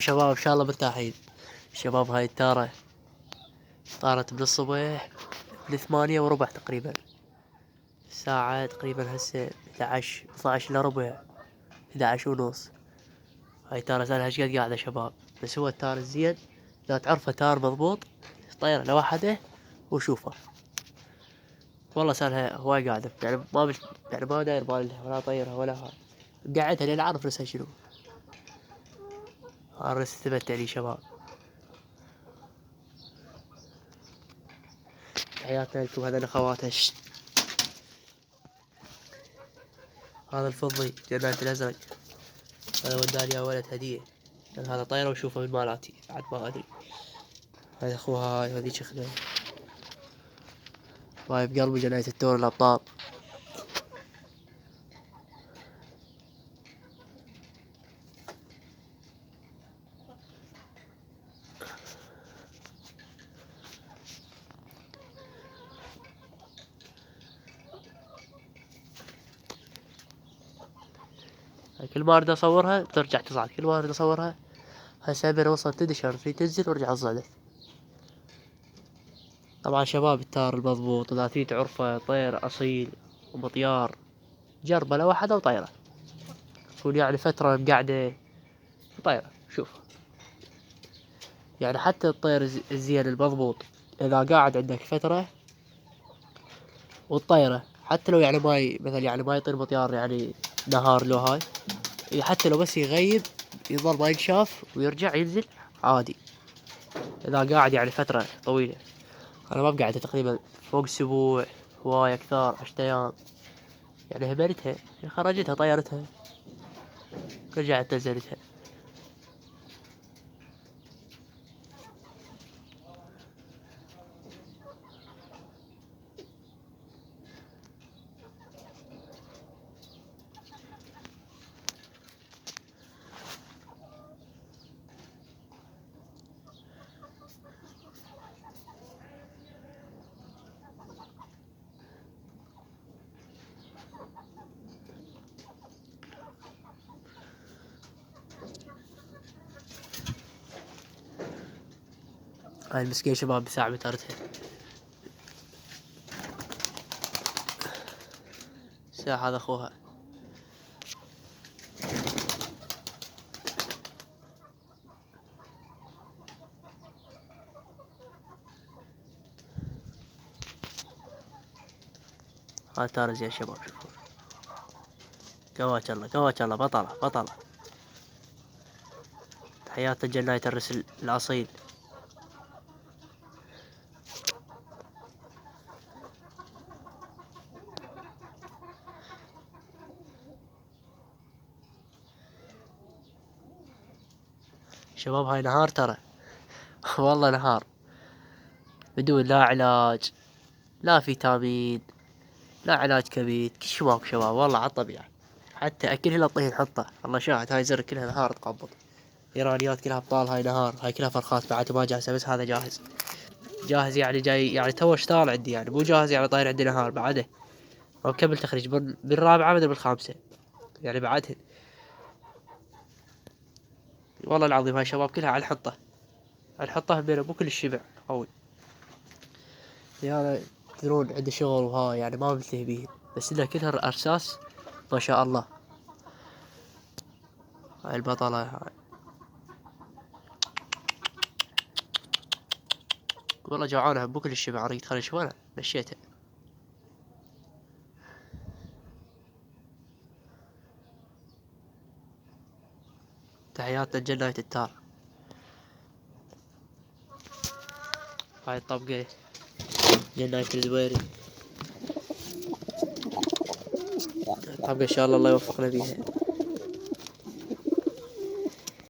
شباب ان شاء الله مرتاحين. شباب هاي التارة طارت من الصبح ل8:15 تقريبا. الساعة تقريبا هسه 11 12 الا ربع، 11 ونص. هاي تارة سالها ايش قد قاعدة شباب، بس هو التار الزين لا تعرفه تار مضبوط طيرة لوحده وشوفه. والله سالها هواي قاعدة، يعني يعني ما داير بالها ولا طيرها ولا هاي، قعدها لين اعرف رسها شنو. الرس ثبت يعني شباب. تحياتنا لكم هذا اخواتها. هذا الفضي جنات الازرق، هذا وداني يا ولد هدية، يعني هذا طيرة وشوفه من مالاتي بعد ما ادري. هذا اخوها هاي هذيك خدمة. وهاي بقلبي جناية الدور الابطال. كل ما اريد اصورها ترجع تصعد، كل ما اريد اصورها. هسه ابي اوصل تدشر في تنزل وارجع تصعد. طبعا شباب التار المضبوط اذا تريد تعرفه طير اصيل ومطيار، جربه لو واحدة وطيرة تكون يعني فترة مقعدة وطيرة. شوف يعني حتى الطير الزين المضبوط اذا قاعد عندك فترة والطيرة، حتى لو يعني مثلا يعني ما يطير مطيار يعني نهار لو هاي، حتى لو بس يغيب يظل ما ينشاف ويرجع ينزل عادي اذا قاعد يعني فترة طويلة. انا ما بقعدها تقريبا فوق اسبوع، هواي اكثر 10 ايام. يعني هبلتها، خرجتها طيرتها رجعت نزلتها. هاي المسكين شباب بساعة مترتها، ساعة هذا اخوها. هاي تارز يا شباب شوفوا. قواك الله قواك الله، بطلة بطلة. تحيات جناية الرسل الاصيل. شباب هاي نهار ترى. والله نهار بدون لا علاج لا فيتامين لا علاج كبير، كل شي ماكو شباب والله عالطبيعة. حتى اكلها للطين حطه، الله شاهد هاي زر كلها نهار تقبض. ايرانيات كلها ابطال، هاي نهار هاي كلها فرخات بعد ما جاهزة، بس هذا جاهز. جاهز يعني جاي يعني تو اشتغل عندي، يعني مو جاهز يعني طاير عندي نهار بعده. ومكمل تخريج بالرابعة مدري بالخامسة يعني بعدهن. والله العظيم هاي شباب كلها على الحطة، على الحطة بينه مو كل الشبع قوي. يعني تدرون عندي شغل وهاي يعني ما بنتهي بيه، بس انها كلها ارساس ما شاء الله. هاي البطلة هاي. والله جوعانة مو كل الشبع، اريد خلي شوية مشيتها. تحياتنا لجناية التار. هاي الطبقة جناية الزويري، طبقة ان شاء الله الله يوفقنا بيها.